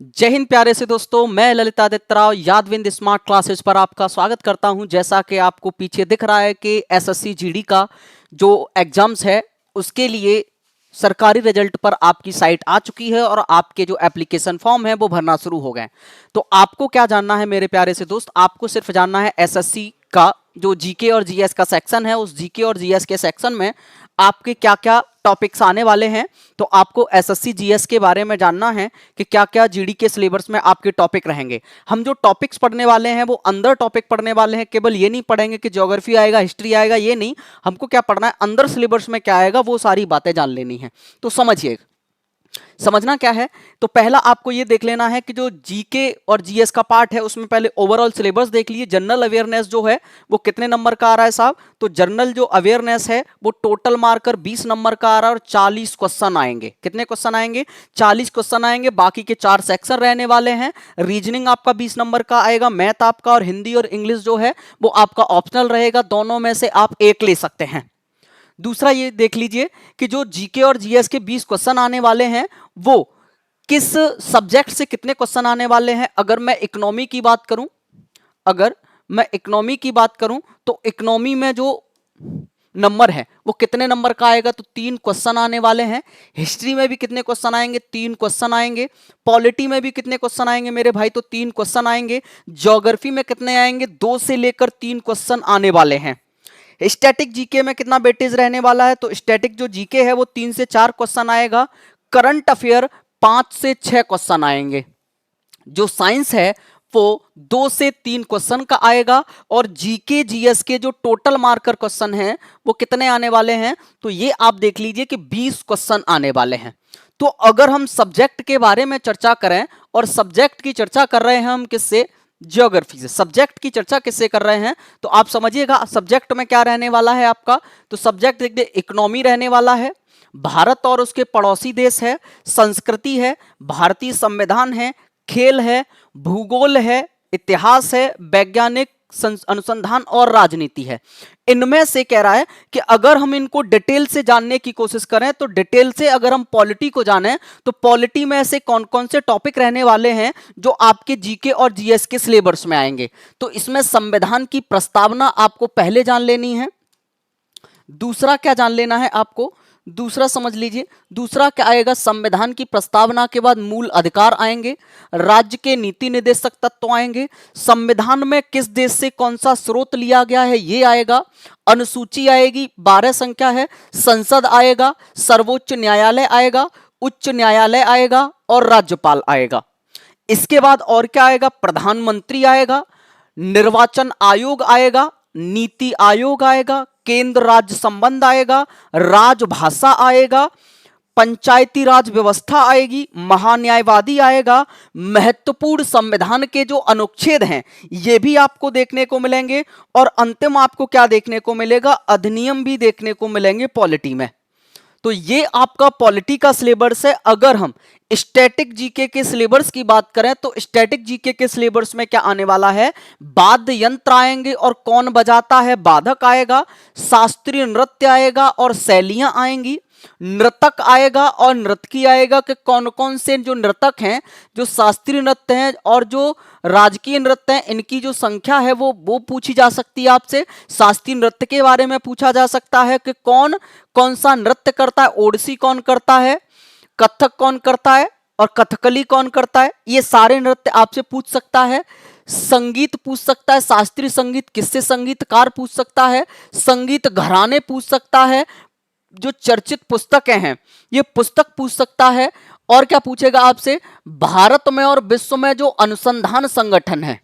जय हिंद प्यारे से दोस्तों, मैं ललितादित्य राव यादविंद स्मार्ट क्लासेस पर आपका स्वागत करता हूं। जैसा कि आपको पीछे दिख रहा है कि एसएससी जीडी का जो एग्जाम्स है उसके लिए सरकारी रिजल्ट पर आपकी साइट आ चुकी है और आपके जो एप्लीकेशन फॉर्म है वो भरना शुरू हो गए। तो आपको क्या जानना है मेरे प्यारे से दोस्त, आपको सिर्फ जानना है एसएससी का जो जीके और जीएस का सेक्शन है, उस जीके और जीएस के सेक्शन में आपके क्या क्या टॉपिक्स आने वाले हैं। तो आपको एसएससी जीएस के बारे में जानना है कि क्या क्या जीडी के सिलेबस में आपके टॉपिक रहेंगे। हम जो टॉपिक्स पढ़ने वाले हैं वो अंदर टॉपिक पढ़ने वाले हैं, केवल ये नहीं पढ़ेंगे कि ज्योग्राफी आएगा, हिस्ट्री आएगा, ये नहीं। हमको क्या पढ़ना है, अंदर सिलेबस में क्या आएगा वो सारी बातें जान लेनी है। तो समझिए, समझना क्या है। तो पहला आपको ये देख लेना है कि जो जीके और जीएस का पार्ट है उसमें पहले ओवरऑल सिलेबस देख लिए। जनरल अवेयरनेस जो है वो कितने नंबर का आ रहा है साहब, तो जनरल जो अवेयरनेस है वो टोटल मार्कर 20 नंबर का आ रहा है और 40 क्वेश्चन आएंगे। कितने क्वेश्चन आएंगे? 40 क्वेश्चन आएंगे। बाकी के 4 सेक्शन रहने वाले हैं। रीजनिंग आपका 20 नंबर का आएगा, मैथ आपका, और हिंदी और इंग्लिश जो है वो आपका ऑप्शनल रहेगा। दोनों में से आप एक ले सकते हैं। दूसरा ये देख लीजिए कि जो जीके और जीएस के 20 क्वेश्चन आने वाले हैं वो किस सब्जेक्ट से कितने क्वेश्चन आने वाले हैं। अगर मैं इकोनॉमी की बात करूं, अगर मैं इकोनॉमी की बात करूं तो इकोनॉमी में जो नंबर है वो कितने नंबर का आएगा, तो 3 क्वेश्चन आने वाले हैं। हिस्ट्री में भी कितने क्वेश्चन आएंगे? 3 क्वेश्चन आएंगे। पॉलिटी में भी कितने क्वेश्चन आएंगे मेरे भाई, तो 3 क्वेश्चन आएंगे। ज्योग्राफी में कितने आएंगे? 2 से लेकर 3 क्वेश्चन आने वाले हैं। स्टैटिक जीके में कितना वेटेज रहने वाला है, तो स्टैटिक जो जीके है वो 3 से 4 क्वेश्चन आएगा। करंट अफेयर 5 से 6 क्वेश्चन आएंगे। जो साइंस है वो 2 से 3 क्वेश्चन का आएगा। और जीके जीएस के जो टोटल मार्कर क्वेश्चन हैं वो कितने आने वाले हैं, तो ये आप देख लीजिए कि 20 क्वेश्चन आने वाले हैं। तो अगर हम सब्जेक्ट के बारे में चर्चा करें, और सब्जेक्ट की चर्चा कर रहे हैं हम किससे? ज्योग्राफी से। सब्जेक्ट की चर्चा किससे कर रहे हैं, तो आप समझिएगा सब्जेक्ट में क्या रहने वाला है आपका। तो सब्जेक्ट देखिए, इकोनॉमी रहने वाला है, भारत और उसके पड़ोसी देश है, संस्कृति है, भारतीय संविधान है, खेल है, भूगोल है, इतिहास है, वैज्ञानिक अनुसंधान और राजनीति है। इनमें से कह रहा है कि अगर हम इनको डिटेल से जानने की कोशिश करें, तो डिटेल से अगर हम पॉलिटी को जानें तो पॉलिटी में ऐसे कौन कौन से टॉपिक रहने वाले हैं जो आपके जीके और जीएस के सिलेबस में आएंगे। तो इसमें संविधान की प्रस्तावना आपको पहले जान लेनी है। दूसरा क्या जान लेना है आपको, दूसरा समझ लीजिए, दूसरा क्या आएगा, संविधान की प्रस्तावना के बाद मूल अधिकार आएंगे, राज्य के नीति निर्देशक तत्व आएंगे, संविधान में किस देश से कौन सा स्रोत लिया गया है ये आएगा, अनुसूची आएगी 12 संख्या है, संसद आएगा, सर्वोच्च न्यायालय आएगा, उच्च न्यायालय आएगा और राज्यपाल आएगा। इसके बाद और क्या आएगा, प्रधानमंत्री आएगा, निर्वाचन आयोग आएगा, नीति आयोग आएगा, केंद्र राज्य संबंध आएगा, राजभाषा आएगा, पंचायती राज व्यवस्था आएगी, महान्यायवादी आएगा, महत्वपूर्ण संविधान के जो अनुच्छेद हैं ये भी आपको देखने को मिलेंगे, और अंतिम आपको क्या देखने को मिलेगा, अधिनियम भी देखने को मिलेंगे पॉलिटी में। तो ये आपका पॉलिटी का सिलेबस है। अगर हम स्टैटिक जीके के सिलेबस की बात करें तो स्टैटिक जीके के सिलेबस में क्या आने वाला है, वाद्य यंत्र आएंगे और कौन बजाता है, बाधक आएगा, शास्त्रीय नृत्य आएगा और शैलियां आएंगी, नृतक आएगा और नृत्यकी आएगा कि कौन कौन से जो नृतक हैं, जो शास्त्रीय नृत्य हैं और जो राजकीय नृत्य हैं, इनकी जो संख्या है वो पूछी जा सकती है आपसे। शास्त्रीय नृत्य के बारे में पूछा जा सकता है कि कौन कौन सा नृत्य करता है, ओडिसी कौन करता है, कथक कौन करता है और कथकली कौन करता है, ये सारे नृत्य आपसे पूछ सकता है। संगीत पूछ सकता है, शास्त्रीय संगीत किससे संगीतकार पूछ सकता है, संगीत घराने पूछ सकता है, जो चर्चित पुस्तकें हैं ये पुस्तक पूछ सकता है। और क्या पूछेगा आपसे, भारत में और विश्व में जो अनुसंधान संगठन है,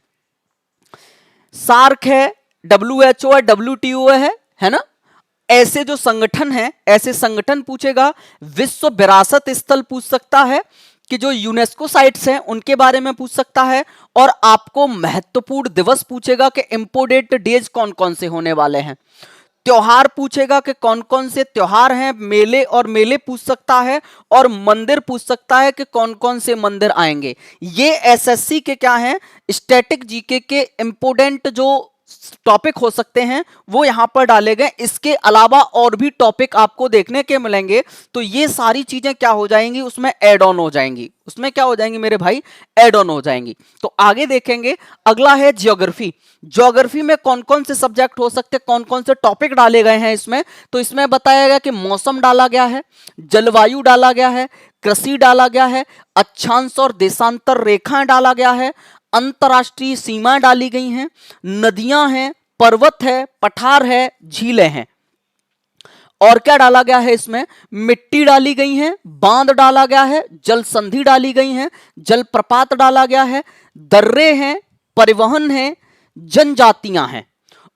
सार्क है, WHO है, WTO है ना, ऐसे जो संगठन है ऐसे संगठन पूछेगा। विश्व विरासत स्थल पूछ सकता है कि जो यूनेस्को साइट्स हैं उनके बारे में पूछ सकता है। और आपको महत्वपूर्ण दिवस पूछेगा कि इंपोर्टेंट डेज कौन कौन से होने वाले हैं। त्योहार पूछेगा कि कौन कौन से त्योहार हैं, मेले और मेले पूछ सकता है। और मंदिर पूछ सकता है कि कौन कौन से मंदिर आएंगे। ये एसएससी के क्या हैं, स्टैटिक जीके के इंपोर्टेंट जो टॉपिक हो सकते हैं वो यहां पर डाले गए। इसके अलावा और भी टॉपिक आपको देखने के मिलेंगे, तो ये सारी चीजें क्या हो जाएंगी, उसमें ऐड ऑन हो जाएंगी। उसमें क्या हो जाएंगी मेरे भाई, ऐड ऑन हो जाएंगी। तो आगे देखेंगे, अगला है ज्योग्राफी। ज्योग्राफी में कौन कौन से सब्जेक्ट हो सकते हैं, कौन कौन से टॉपिक डाले गए हैं इसमें, तो इसमें बताया गया कि मौसम डाला गया है, जलवायु डाला गया है, कृषि डाला गया है, अक्षांश और देशांतर रेखाएं डाला गया है, अंतरराष्ट्रीय सीमाएं डाली गई हैं, नदियां हैं, पर्वत है, पठार है, झीलें हैं। और क्या डाला गया है इसमें, मिट्टी डाली गई है, बांध डाला गया है, जल संधि डाली गई है, जलप्रपात डाला गया है, दर्रे हैं, परिवहन है, जनजातियां हैं।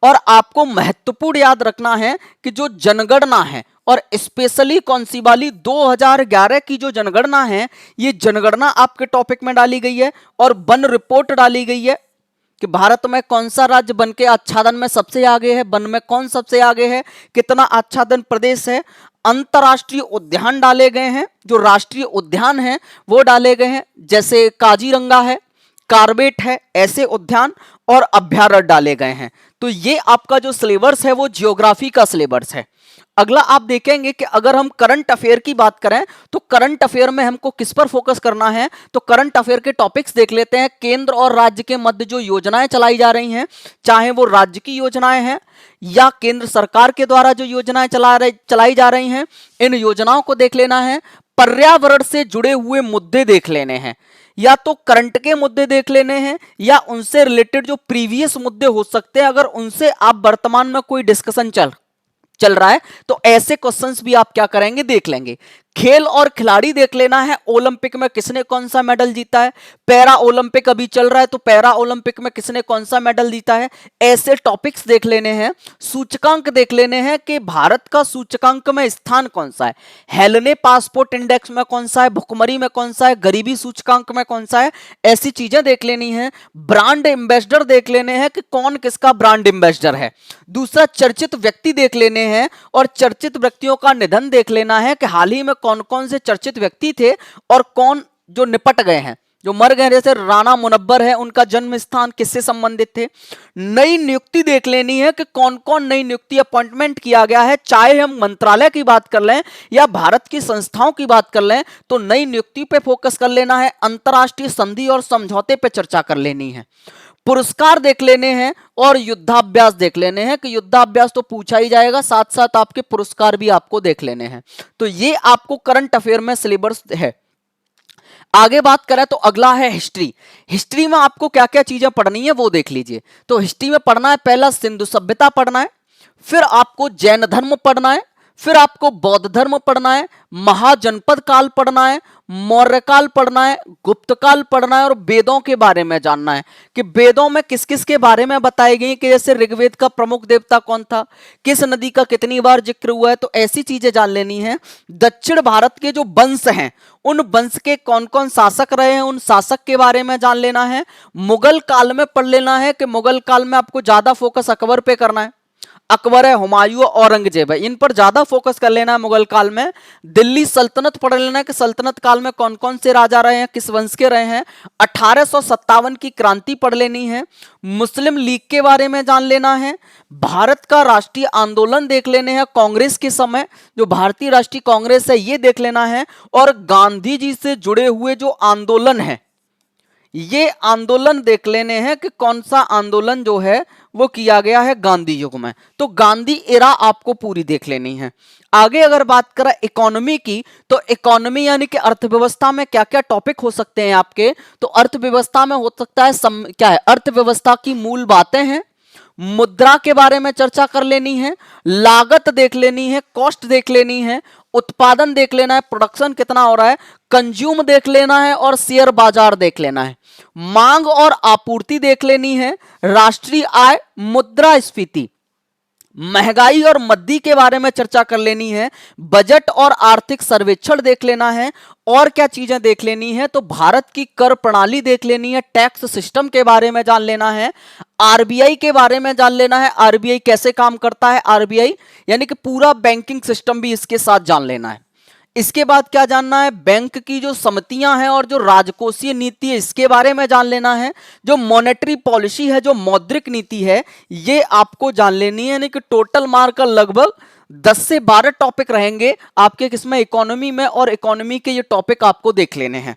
और आपको महत्वपूर्ण याद रखना है कि जो जनगणना है, और स्पेशली कौन सी वाली 2011 की जो जनगणना है, ये जनगणना आपके टॉपिक में डाली गई है। और वन रिपोर्ट डाली गई है कि भारत में कौन सा राज्य वन के आच्छादन में सबसे आगे है, वन में कौन सबसे आगे है, कितना आच्छादन प्रदेश है। अंतरराष्ट्रीय उद्यान डाले गए हैं, जो राष्ट्रीय उद्यान है वो डाले गए हैं, जैसे काजीरंगा है, कार्बेट है, ऐसे उद्यान और अभ्यारण्य डाले गए हैं। तो ये आपका जो सिलेबस है वो जियोग्राफी का सिलेबस है। अगला आप देखेंगे कि अगर हम करंट अफेयर की बात करें तो करंट अफेयर में हमको किस पर फोकस करना है, तो करंट अफेयर के टॉपिक्स देख लेते हैं। केंद्र और राज्य के मध्य जो योजनाएं चलाई जा रही हैं, चाहे वो राज्य की योजनाएं हैं या केंद्र सरकार के द्वारा जो योजनाएं चलाई जा रही हैं, इन योजनाओं को देख लेना है। पर्यावरण से जुड़े हुए मुद्दे देख लेने हैं, या तो करंट के मुद्दे देख लेने हैं या उनसे रिलेटेड जो प्रीवियस मुद्दे हो सकते हैं, अगर उनसे आप वर्तमान में कोई डिस्कशन चल रहा है तो ऐसे क्वेश्चंस भी आप क्या करेंगे, देख लेंगे। खेल और खिलाड़ी देख लेना है, ओलंपिक में किसने कौन सा मेडल जीता है, पैरा ओलंपिक अभी चल रहा है तो पैरा ओलंपिक में किसने कौन सा मेडल जीता है, ऐसे टॉपिक्स देख लेने हैं। सूचकांक देख लेने हैं कि भारत का सूचकांक में स्थान कौन सा है, हेलने पासपोर्ट इंडेक्स में कौन सा है, भुखमरी में कौन सा है, गरीबी सूचकांक में कौन सा है, ऐसी चीजें देख लेनी है। ब्रांड एम्बेसडर देख लेने हैं कि कौन किसका ब्रांड एम्बेसडर है। दूसरा, चर्चित व्यक्ति देख लेने हैं, और चर्चित व्यक्तियों का निधन देख लेना है कि हाल ही में कौन कौन से चर्चित व्यक्ति थे और कौन जो निपट गए हैं, जो मर गए। जैसे राणा मुनव्वर है, उनका जन्म स्थान किससे संबंधित थे। नई नियुक्ति देख लेनी है कि कौन कौन नई नियुक्ति अपॉइंटमेंट किया गया है, चाहे हम मंत्रालय की बात कर लें या भारत की संस्थाओं की बात कर लें, तो नई नियुक्ति पे फोकस कर लेना है। अंतरराष्ट्रीय संधि और समझौते पे चर्चा कर लेनी है। पुरस्कार देख लेने हैं और युद्धाभ्यास देख लेने हैं कि युद्धाभ्यास तो पूछा ही जाएगा, साथ साथ आपके पुरस्कार भी आपको देख लेने हैं। तो ये आपको करंट अफेयर में सिलेबस है। आगे बात करें तो अगला है हिस्ट्री। हिस्ट्री में आपको क्या क्या चीजें पढ़नी है वो देख लीजिए। तो हिस्ट्री में पढ़ना है, पहला सिंधु सभ्यता पढ़ना है, फिर आपको जैन धर्म पढ़ना है, फिर आपको बौद्ध धर्म पढ़ना है, महाजनपद काल पढ़ना है, मौर्य काल पढ़ना है, गुप्त काल पढ़ना है, और वेदों के बारे में जानना है कि वेदों में किस किस के बारे में बताई गई, कि जैसे ऋग्वेद का प्रमुख देवता कौन था, किस नदी का कितनी बार जिक्र हुआ है, तो ऐसी चीजें जान लेनी है। दक्षिण भारत के जो वंश हैं, उन वंश के कौन कौन शासक रहे हैं, उन शासक के बारे में जान लेना है। मुगल काल में पढ़ लेना है कि मुगल काल में आपको ज्यादा फोकस अकबर पे करना है, अकबर है, हुमायूं, औरंगजेब है, इन पर ज्यादा फोकस कर लेना है मुगल काल में। दिल्ली सल्तनत पढ़ लेना है कि सल्तनत काल में कौन कौन से राजा रहे हैं, किस वंश के रहे हैं। 1857 की क्रांति पढ़ लेनी है। मुस्लिम लीग के बारे में जान लेना है। भारत का राष्ट्रीय आंदोलन देख लेने हैं, कांग्रेस के समय जो भारतीय राष्ट्रीय कांग्रेस है ये देख लेना है। और गांधी जी से जुड़े हुए जो आंदोलन है, ये आंदोलन देख लेने हैं कि कौन सा आंदोलन जो है वो किया गया है गांधी युग में। तो गांधी एरा आपको पूरी देख लेनी है। आगे अगर बात करें इकोनॉमी की, तो इकोनॉमी यानी कि अर्थव्यवस्था में क्या क्या टॉपिक हो सकते हैं आपके, तो अर्थव्यवस्था में हो सकता है क्या है, अर्थव्यवस्था की मूल बातें हैं, मुद्रा के बारे में चर्चा कर लेनी है, लागत देख लेनी है, कॉस्ट देख लेनी है, उत्पादन देख लेना है, प्रोडक्शन कितना हो रहा है, कंज्यूम देख लेना है, और शेयर बाजार देख लेना है। मांग और आपूर्ति देख लेनी है, राष्ट्रीय आय, मुद्रास्फीति, महंगाई और मद्दी के बारे में चर्चा कर लेनी है, बजट और आर्थिक सर्वेक्षण देख लेना है। और क्या चीजें देख लेनी है, तो भारत की कर प्रणाली देख लेनी है, टैक्स सिस्टम के बारे में जान लेना है, आरबीआई के बारे में जान लेना है, आरबीआई कैसे काम करता है, आरबीआई यानी कि पूरा बैंकिंग सिस्टम भी इसके साथ जान लेना है। इसके बाद क्या जानना है, बैंक की जो समितियां हैं और जो राजकोषीय नीति है इसके बारे में जान लेना है। जो मॉनेटरी पॉलिसी है, जो मौद्रिक नीति है, ये आपको जान लेनी है। यानी कि टोटल मार्क का लगभग 10 से 12 टॉपिक रहेंगे आपके किसमें, इकोनॉमी में, और इकोनॉमी के ये टॉपिक आपको देख लेने हैं।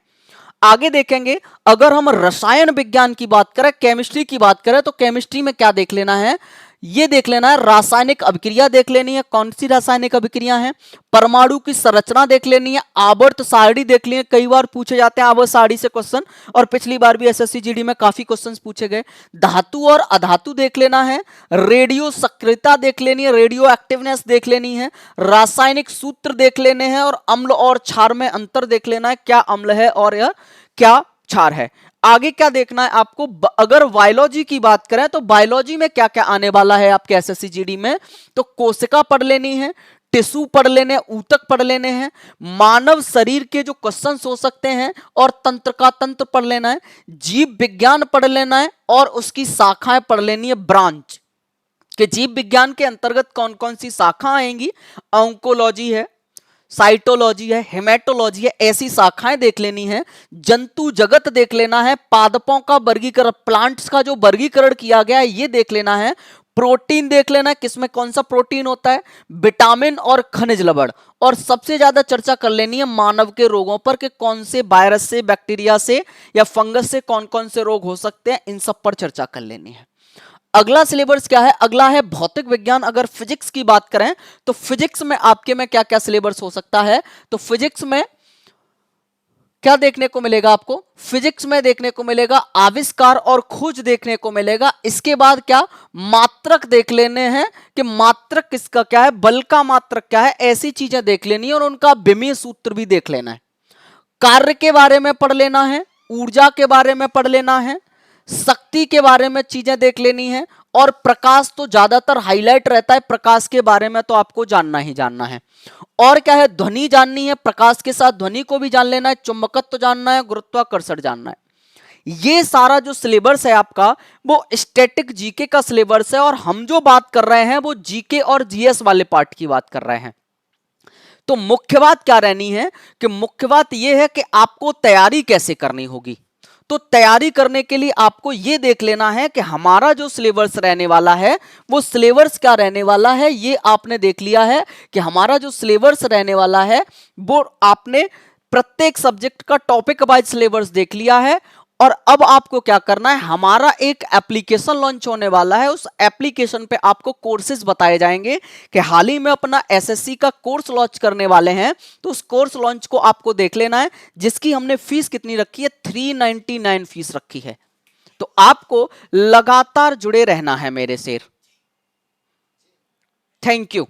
आगे देखेंगे, अगर हम रसायन विज्ञान की बात करें, केमिस्ट्री की बात करें, तो केमिस्ट्री में क्या देख लेना है, ये देख लेना है, रासायनिक अभिक्रिया देख लेनी है। कौन सी रासायनिक अभिक्रिया है, परमाणु की संरचना देख लेनी है, आवर्त सारणी देख लेनी है, कई बार पूछे जाते हैं आवर्त सारणी से क्वेश्चन, और पिछली बार भी एसएससी जीडी में काफी क्वेश्चंस पूछे गए। धातु और अधातु देख लेना है, रेडियो सक्रियता देख लेनी है, रेडियो एक्टिवनेस देख लेनी है, रासायनिक सूत्र देख लेने हैं, और अम्ल और क्षार में अंतर देख लेना है, क्या अम्ल है और यह क्या क्षार है। आगे क्या देखना है आपको, अगर बायोलॉजी की बात करें तो बायोलॉजी में क्या क्या आने वाला है आपके एसएससी जीडी में, तो कोशिका पढ़ लेनी है, टिश्यू पढ़ लेने, ऊतक पढ़ लेने हैं, मानव शरीर के जो क्वेश्चंस हो सकते हैं, और तंत्र का तंत्र पढ़ लेना है, जीव विज्ञान पढ़ लेना है, और उसकी शाखाएं पढ़ लेनी है, ब्रांच के जीव विज्ञान के अंतर्गत कौन कौन सी शाखा आएंगी, ऑन्कोलॉजी है, साइटोलॉजी है, हेमेटोलॉजी है, ऐसी शाखाएं देख लेनी है। जंतु जगत देख लेना है, पादपों का वर्गीकरण, प्लांट्स का जो वर्गीकरण किया गया है ये देख लेना है। प्रोटीन देख लेना है, किसमें कौन सा प्रोटीन होता है, विटामिन और खनिज लवण, और सबसे ज्यादा चर्चा कर लेनी है मानव के रोगों पर कि कौन से वायरस से, बैक्टीरिया से या फंगस से कौन कौन से रोग हो सकते हैं, इन सब पर चर्चा कर लेनी है। अगला सिलेबस क्या है, अगला है भौतिक विज्ञान। अगर फिजिक्स की बात करें तो फिजिक्स में आपके में क्या क्या सिलेबस हो सकता है, तो फिजिक्स में क्या देखने को मिलेगा आपको, फिजिक्स में देखने को मिलेगा आविष्कार और खोज देखने को मिलेगा। इसके बाद क्या, मात्रक देख लेने हैं कि मात्रक किसका क्या है, बल का मात्रक क्या है, ऐसी चीजें देख लेनी है, और उनका विमीय सूत्र भी देख लेना है। कार्य के बारे में पढ़ लेना है, ऊर्जा के बारे में पढ़ लेना है, शक्ति के बारे में चीजें देख लेनी है, और प्रकाश तो ज्यादातर हाईलाइट रहता है, प्रकाश के बारे में तो आपको जानना ही जानना है। और क्या है, ध्वनि जाननी है, प्रकाश के साथ ध्वनि को भी जान लेना है, चुंबकत्व जानना है, गुरुत्वाकर्षण जानना है। ये सारा जो सिलेबस है आपका वो स्टैटिक जीके का सिलेबस है, और हम जो बात कर रहे हैं वो जीके और जीएस वाले पार्ट की बात कर रहे हैं। तो मुख्य बात क्या रहनी है कि मुख्य बात यह है कि आपको तैयारी कैसे करनी होगी। तो तैयारी करने के लिए आपको यह देख लेना है कि हमारा जो सिलेबस रहने वाला है वो सिलेबस क्या रहने वाला है। ये आपने देख लिया है कि हमारा जो सिलेबस रहने वाला है वो आपने प्रत्येक सब्जेक्ट का टॉपिक वाइज सिलेबस देख लिया है। और अब आपको क्या करना है, हमारा एक एप्लीकेशन लॉन्च होने वाला है, उस एप्लीकेशन पे आपको कोर्सेज बताए जाएंगे कि हाल ही में अपना एसएससी का कोर्स लॉन्च करने वाले हैं। तो उस कोर्स लॉन्च को आपको देख लेना है, जिसकी हमने फीस कितनी रखी है, 399 फीस रखी है। तो आपको लगातार जुड़े रहना है मेरे शेर। Thank you.